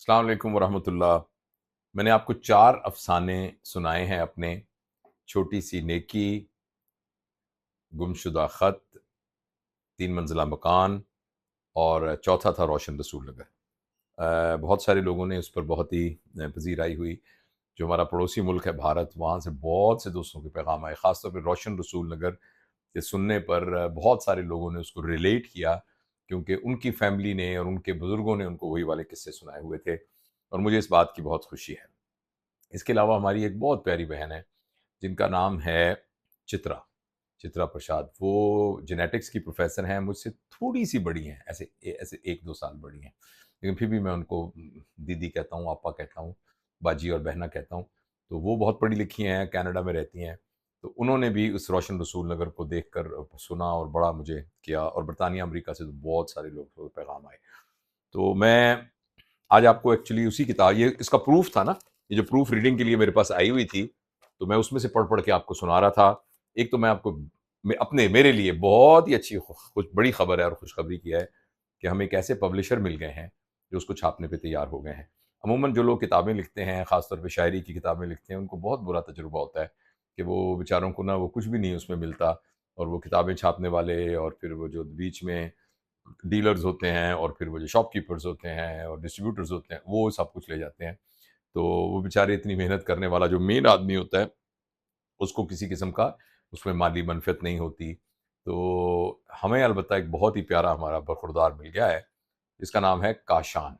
السلام علیکم ورحمۃ اللہ۔ میں نے آپ کو 4 افسانے سنائے ہیں اپنے: چھوٹی سی نیکی، گمشدہ خط، 3 منزلہ مکان، اور چوتھا تھا روشن رسول نگر۔ بہت سارے لوگوں نے اس پر بہت ہی پذیرائی ہوئی۔ جو ہمارا پڑوسی ملک ہے بھارت، وہاں سے بہت سے دوستوں کے پیغام آئے، خاص طور پہ روشن رسول نگر کے سننے پر بہت سارے لوگوں نے اس کو ریلیٹ کیا، کیونکہ ان کی فیملی نے اور ان کے بزرگوں نے ان کو وہی والے قصے سنائے ہوئے تھے، اور مجھے اس بات کی بہت خوشی ہے۔ اس کے علاوہ ہماری ایک بہت پیاری بہن ہے جن کا نام ہے چترا چترا پرساد۔ وہ جینیٹکس کی پروفیسر ہیں، مجھ سے تھوڑی سی بڑی ہیں، ایسے ایسے 1-2 سال بڑی ہیں، لیکن پھر بھی میں ان کو دیدی کہتا ہوں، آپا کہتا ہوں، باجی اور بہنا کہتا ہوں۔ تو وہ بہت پڑھی لکھی ہیں، کینیڈا میں رہتی ہیں، تو انہوں نے بھی اس روشن رسول نگر کو دیکھ کر سنا اور بڑا مجھے کیا، اور برطانیہ امریکہ سے تو بہت سارے لوگ پیغام آئے۔ تو میں آج آپ کو ایکچولی اسی کتاب، یہ اس کا پروف تھا نا، یہ جو پروف ریڈنگ کے لیے میرے پاس آئی ہوئی تھی، تو میں اس میں سے پڑھ کے آپ کو سنا رہا تھا۔ ایک تو میں آپ کو میرے لیے بہت ہی اچھی بڑی خبر ہے اور خوشخبری کی ہے کہ ہمیں ایک ایسے پبلشر مل گئے ہیں جو اس کو چھاپنے پہ تیار ہو گئے ہیں۔ عموماً جو لوگ کتابیں لکھتے ہیں، خاص طور پہ شاعری کی کتابیں لکھتے ہیں، ان کو بہت برا تجربہ ہوتا ہے کہ وہ بیچاروں کو وہ کچھ بھی نہیں اس میں ملتا، اور وہ کتابیں چھاپنے والے اور پھر وہ جو بیچ میں ڈیلرز ہوتے ہیں اور پھر وہ جو شاپ کیپرز ہوتے ہیں اور ڈسٹریبیوٹرز ہوتے ہیں، وہ سب کچھ لے جاتے ہیں۔ تو وہ بیچارے اتنی محنت کرنے والا جو مین آدمی ہوتا ہے، اس کو کسی قسم کا اس میں مالی منفعت نہیں ہوتی۔ تو ہمیں البتہ ایک بہت ہی پیارا ہمارا برخوردار مل گیا ہے، جس کا نام ہے کاشان۔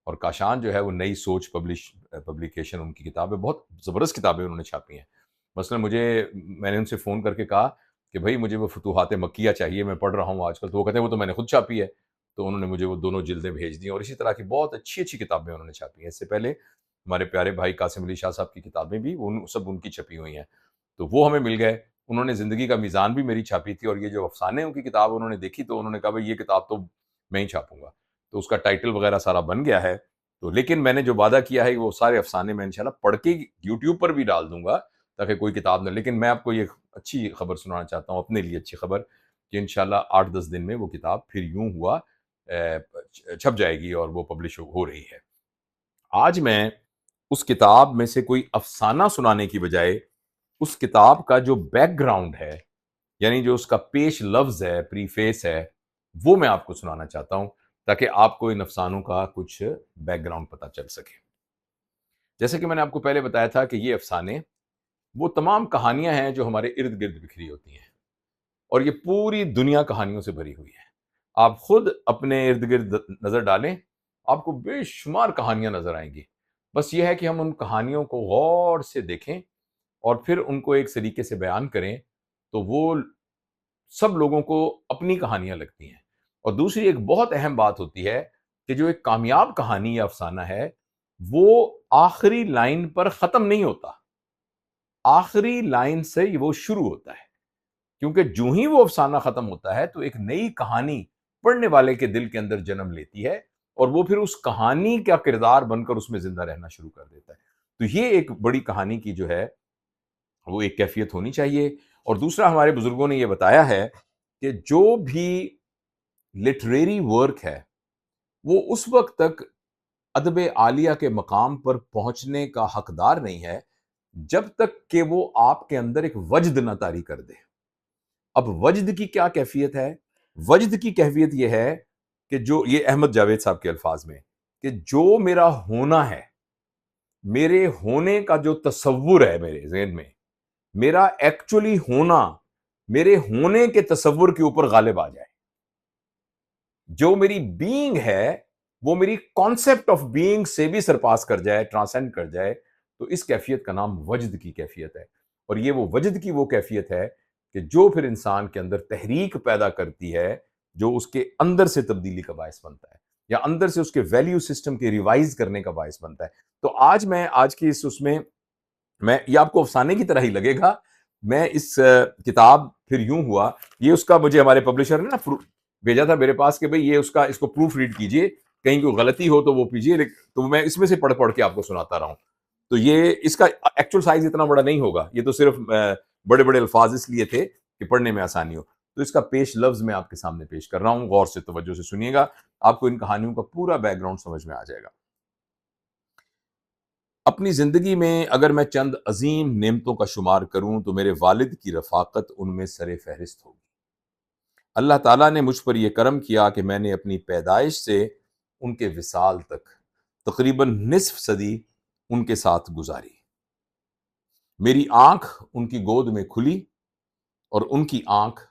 اور کاشان جو ہے وہ نئی سوچ پبلیکیشن، ان کی کتاب ہے، بہت زبردست کتابیں انہوں نے چھاپی ہیں۔ مثلا میں نے ان سے فون کر کے کہا کہ بھائی مجھے وہ فتوحات مکیہ چاہیے، میں پڑھ رہا ہوں آج کل، تو وہ کہتے ہیں وہ تو میں نے خود چھاپی ہے۔ تو انہوں نے مجھے وہ دونوں جلدیں بھیج دی، اور اسی طرح کی بہت اچھی اچھی کتابیں انہوں نے چھاپی ہیں۔ اس سے پہلے ہمارے پیارے بھائی قاسم علی شاہ صاحب کی کتابیں بھی سب ان کی چھپی ہوئی ہیں، تو وہ ہمیں مل گئے۔ انہوں نے زندگی کا میزان بھی میری چھاپی تھی، اور یہ جو افسانے ان کی کتاب انہوں نے دیکھی، تو انہوں نے کہا بھائی یہ کتاب تو میں ہی چھاپوں گا۔ تو اس کا ٹائٹل وغیرہ سارا بن گیا ہے۔ تو لیکن میں نے جو وعدہ کیا ہے وہ سارے افسانے میں انشاءاللہ پڑھ کے یوٹیوب پر بھی ڈال دوں گا، تاکہ کوئی کتاب نہ، لیکن میں آپ کو یہ اچھی خبر سنانا چاہتا ہوں، اپنے لیے اچھی خبر، کہ انشاءاللہ 8-10 دن میں وہ کتاب پھر یوں ہوا چھپ جائے گی اور وہ پبلش ہو رہی ہے۔ آج میں اس کتاب میں سے کوئی افسانہ سنانے کی بجائے اس کتاب کا جو بیک گراؤنڈ ہے، یعنی جو اس کا پیش لفظ ہے، پری فیس ہے، وہ میں آپ کو سنانا چاہتا ہوں، تاکہ آپ کو ان افسانوں کا کچھ بیک گراؤنڈ پتہ چل سکے۔ جیسے کہ میں نے آپ کو پہلے بتایا تھا کہ یہ افسانے وہ تمام کہانیاں ہیں جو ہمارے ارد گرد بکھری ہوتی ہیں، اور یہ پوری دنیا کہانیوں سے بھری ہوئی ہے۔ آپ خود اپنے ارد گرد نظر ڈالیں، آپ کو بے شمار کہانیاں نظر آئیں گی۔ بس یہ ہے کہ ہم ان کہانیوں کو غور سے دیکھیں اور پھر ان کو ایک طریقے سے بیان کریں، تو وہ سب لوگوں کو اپنی کہانیاں لگتی ہیں۔ اور دوسری ایک بہت اہم بات ہوتی ہے کہ جو ایک کامیاب کہانی یا افسانہ ہے، وہ آخری لائن پر ختم نہیں ہوتا، آخری لائن سے وہ شروع ہوتا ہے، کیونکہ جو ہی وہ افسانہ ختم ہوتا ہے تو ایک نئی کہانی پڑھنے والے کے دل کے اندر جنم لیتی ہے، اور وہ پھر اس کہانی کا کردار بن کر اس میں زندہ رہنا شروع کر دیتا ہے۔ تو یہ ایک بڑی کہانی کی جو ہے وہ ایک کیفیت ہونی چاہیے۔ اور دوسرا، ہمارے بزرگوں نے یہ بتایا ہے کہ جو بھی لٹریری ورک ہے وہ اس وقت تک ادب عالیہ کے مقام پر پہنچنے کا حقدار نہیں ہے جب تک کہ وہ آپ کے اندر ایک وجد نہ طاری کر دے۔ اب وجد کی کیا کیفیت ہے؟ وجد کی کیفیت یہ ہے کہ جو یہ احمد جاوید صاحب کے الفاظ میں، کہ جو میرا ہونا ہے، میرے ہونے کا جو تصور ہے میرے ذہن میں، میرا ایکچولی ہونا میرے ہونے کے تصور کے اوپر غالب آ جائے۔ جو میری بینگ ہے وہ میری کانسیپٹ آف بینگ سے بھی سرپاس کر جائے، ٹرانسینڈ کر جائے، تو اس کیفیت کا نام وجد کی کیفیت ہے۔ اور یہ وہ وجد کی وہ کیفیت ہے کہ جو پھر انسان کے اندر تحریک پیدا کرتی ہے، جو اس کے اندر سے تبدیلی کا باعث بنتا ہے، یا اندر سے اس کے ویلیو سسٹم کے ریوائز کرنے کا باعث بنتا ہے۔ تو آج کی اس میں یہ آپ کو افسانے کی طرح ہی لگے گا۔ میں اس کتاب پھر یوں ہوا، یہ اس کا مجھے ہمارے پبلشر نے بھیجا تھا میرے پاس کہ بھئی یہ اس کو پروف ریڈ کیجئے، کہیں کوئی غلطی ہو تو وہ پیجئے، تو میں اس میں سے پڑھ کے آپ کو سناتا رہا ہوں۔ تو یہ اس کا ایکچوئل سائز اتنا بڑا نہیں ہوگا، یہ تو صرف بڑے بڑے الفاظ اس لیے تھے کہ پڑھنے میں آسانی ہو۔ تو اس کا پیش لفظ میں آپ کے سامنے پیش کر رہا ہوں، غور سے توجہ سے سنیے گا، آپ کو ان کہانیوں کا پورا بیک گراؤنڈ سمجھ میں آ جائے گا۔ اپنی زندگی میں اگر میں چند عظیم نعمتوں کا شمار کروں تو میرے والد کی رفاقت ان میں سر فہرست ہوگی۔ اللہ تعالیٰ نے مجھ پر یہ کرم کیا کہ میں نے اپنی پیدائش سے ان کے وصال تک تقریباً نصف صدی ان کے ساتھ گزاری۔ میری آنکھ ان کی گود میں کھلی اور ان کی آنکھ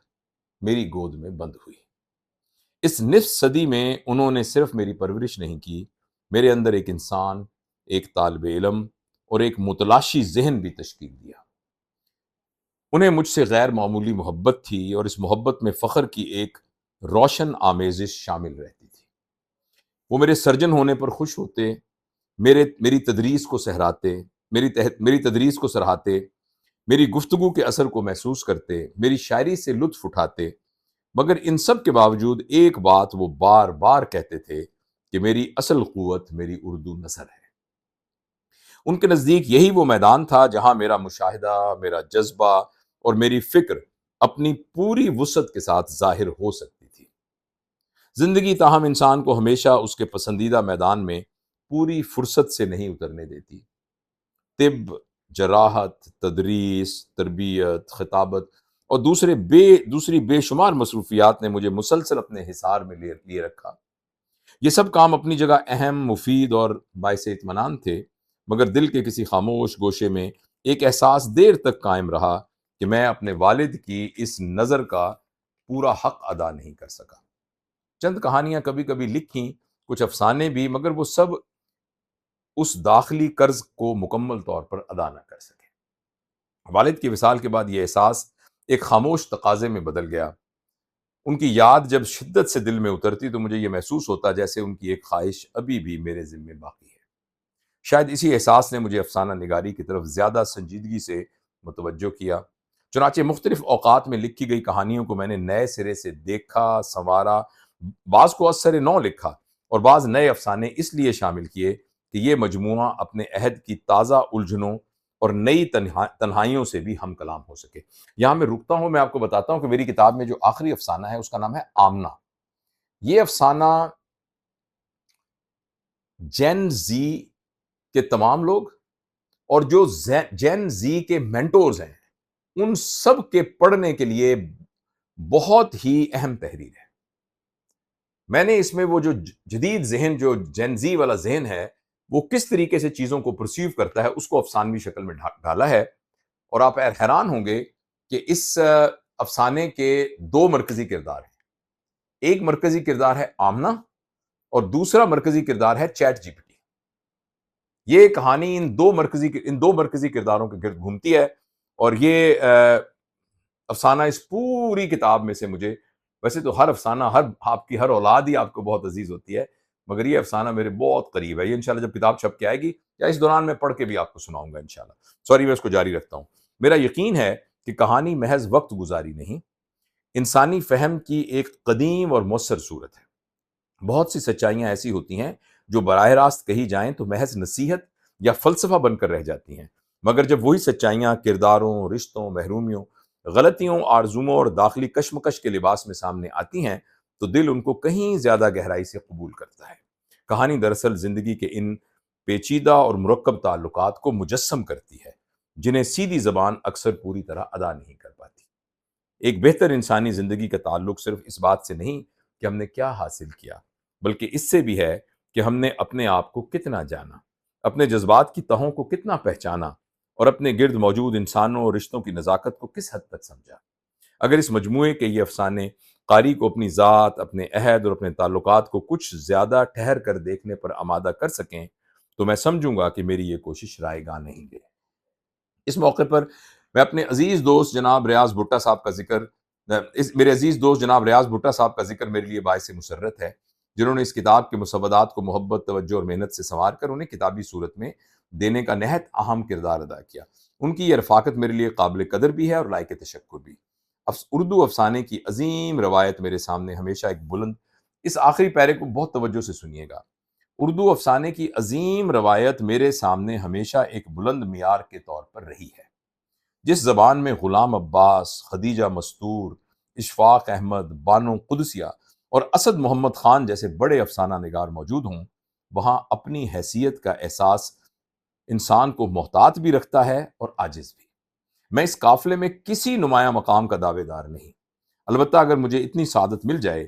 میری گود میں بند ہوئی۔ اس نصف صدی میں انہوں نے صرف میری پرورش نہیں کی، میرے اندر ایک انسان، ایک طالب علم اور ایک متلاشی ذہن بھی تشکیل دیا۔ انہیں مجھ سے غیر معمولی محبت تھی اور اس محبت میں فخر کی ایک روشن آمیزش شامل رہتی تھی۔ وہ میرے سرجن ہونے پر خوش ہوتے، میری تدریس کو سہراتے، میری تدریس کو سراہتے، میری گفتگو کے اثر کو محسوس کرتے، میری شاعری سے لطف اٹھاتے، مگر ان سب کے باوجود ایک بات وہ بار بار کہتے تھے کہ میری اصل قوت میری اردو نثر ہے۔ ان کے نزدیک یہی وہ میدان تھا جہاں میرا مشاہدہ، میرا جذبہ اور میری فکر اپنی پوری وسعت کے ساتھ ظاہر ہو سکتی تھی۔ زندگی تاہم انسان کو ہمیشہ اس کے پسندیدہ میدان میں پوری فرصت سے نہیں اترنے دیتی۔ طب، جراحت، تدریس، تربیت، خطابت اور دوسری بے شمار مصروفیات نے مجھے مسلسل اپنے حصار میں لیے رکھا۔ یہ سب کام اپنی جگہ اہم، مفید اور باعث اطمینان تھے، مگر دل کے کسی خاموش گوشے میں ایک احساس دیر تک قائم رہا کہ میں اپنے والد کی اس نظر کا پورا حق ادا نہیں کر سکا۔ چند کہانیاں کبھی کبھی لکھیں، کچھ افسانے بھی، مگر وہ سب اس داخلی قرض کو مکمل طور پر ادا نہ کر سکے۔ والد کی وصال کے بعد یہ احساس ایک خاموش تقاضے میں بدل گیا۔ ان کی یاد جب شدت سے دل میں اترتی تو مجھے یہ محسوس ہوتا جیسے ان کی ایک خواہش ابھی بھی میرے ذمے باقی ہے۔ شاید اسی احساس نے مجھے افسانہ نگاری کی طرف زیادہ سنجیدگی سے متوجہ کیا۔ چنانچہ مختلف اوقات میں لکھی گئی کہانیوں کو میں نے نئے سرے سے دیکھا، سنوارا، بعض کو اثر نو لکھا اور بعض نئے افسانے اس لیے شامل کیے کہ یہ مجموعہ اپنے عہد کی تازہ الجھنوں اور نئی تنہائیوں سے بھی ہم کلام ہو سکے۔ یہاں میں رکتا ہوں، میں آپ کو بتاتا ہوں کہ میری کتاب میں جو آخری افسانہ ہے اس کا نام ہے آمنہ۔ یہ افسانہ جین زی کے تمام لوگ اور جو جین زی کے مینٹورز ہیں ان سب کے پڑھنے کے لیے بہت ہی اہم تحریر ہے۔ میں نے اس میں وہ جو جدید ذہن، جو جین زی والا ذہن ہے، وہ کس طریقے سے چیزوں کو پرسیو کرتا ہے اس کو افسانوی شکل میں ڈالا ہے، اور آپ حیران ہوں گے کہ اس افسانے کے دو مرکزی کردار ہیں۔ ایک مرکزی کردار ہے آمنہ اور دوسرا مرکزی کردار ہے چیٹ جی پی ٹی۔ یہ کہانی ان دو مرکزی کرداروں کے گرد گھومتی ہے، اور یہ افسانہ اس پوری کتاب میں سے مجھے، ویسے تو ہر افسانہ، آپ کی ہر اولاد ہی آپ کو بہت عزیز ہوتی ہے، مگر یہ افسانہ میرے بہت قریب ہے۔ یہ انشاءاللہ جب کتاب چھپ کے آئے گی یا اس دوران میں پڑھ کے بھی آپ کو سناؤں گا انشاءاللہ۔ سوری، میں اس کو جاری رکھتا ہوں۔ میرا یقین ہے کہ کہانی محض وقت گزاری نہیں، انسانی فہم کی ایک قدیم اور مؤثر صورت ہے۔ بہت سی سچائیاں ایسی ہوتی ہیں جو براہ راست کہی جائیں تو محض نصیحت یا فلسفہ بن کر رہ جاتی ہیں، مگر جب وہی سچائیاں کرداروں، رشتوں، محرومیوں، غلطیوں، آرزوؤں اور داخلی کشمکش کے لباس میں سامنے آتی ہیں تو دل ان کو کہیں زیادہ گہرائی سے قبول کرتا ہے۔ کہانی دراصل زندگی کے ان پیچیدہ اور مرکب تعلقات کو مجسم کرتی ہے جنہیں سیدھی زبان اکثر پوری طرح ادا نہیں کر پاتی۔ ایک بہتر انسانی زندگی کا تعلق صرف اس بات سے نہیں کہ ہم نے کیا حاصل کیا، بلکہ اس سے بھی ہے کہ ہم نے اپنے آپ کو کتنا جانا، اپنے جذبات کی تہوں کو کتنا پہچانا اور اپنے گرد موجود انسانوں اور رشتوں کی نزاکت کو کس حد تک سمجھا۔ اگر اس مجموعے کے یہ افسانے قاری کو اپنی ذات، اپنے عہد اور اپنے تعلقات کو کچھ زیادہ ٹھہر کر دیکھنے پر آمادہ کر سکیں تو میں سمجھوں گا کہ میری یہ کوشش رائے گاہ نہیں گئی۔ اس موقع پر میں اپنے عزیز دوست جناب ریاض بھٹا صاحب کا ذکر میرے عزیز دوست جناب ریاض بھٹا صاحب کا ذکر میرے لیے باعث مسرت ہے، جنہوں نے اس کتاب کے مسودات کو محبت، توجہ اور محنت سے سنوار کر انہیں کتابی صورت میں دینے کا نہایت اہم کردار ادا کیا۔ ان کی یہ رفاقت میرے لیے قابل قدر بھی ہے اور لائق تشکر بھی۔ اردو افسانے کی عظیم روایت میرے سامنے ہمیشہ ایک بلند، اس آخری پیرے کو بہت توجہ سے سنیے گا۔ اردو افسانے کی عظیم روایت میرے سامنے ہمیشہ ایک بلند معیار کے طور پر رہی ہے۔ جس زبان میں غلام عباس، خدیجہ مستور، اشفاق احمد، بانو قدسیہ اور اسد محمد خان جیسے بڑے افسانہ نگار موجود ہوں، وہاں اپنی حیثیت کا احساس انسان کو محتاط بھی رکھتا ہے اور عاجز بھی۔ میں اس قافلے میں کسی نمایاں مقام کا دعوے دار نہیں، البتہ اگر مجھے اتنی سعادت مل جائے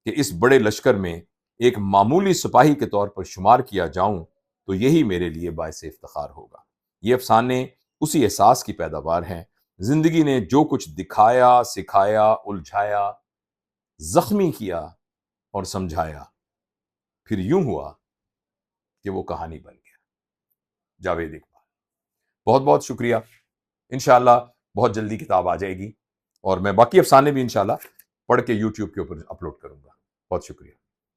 کہ اس بڑے لشکر میں ایک معمولی سپاہی کے طور پر شمار کیا جاؤں تو یہی میرے لیے باعث افتخار ہوگا۔ یہ افسانے اسی احساس کی پیداوار ہیں۔ زندگی نے جو کچھ دکھایا، سکھایا، الجھایا، زخمی کیا اور سمجھایا، پھر یوں ہوا کہ وہ کہانی بن گیا۔ جاوید اقبال۔ بہت بہت شکریہ۔ انشاءاللہ بہت جلدی کتاب آ جائے گی اور میں باقی افسانے بھی انشاءاللہ پڑھ کے یوٹیوب کے اوپر اپلوڈ کروں گا۔ بہت شکریہ۔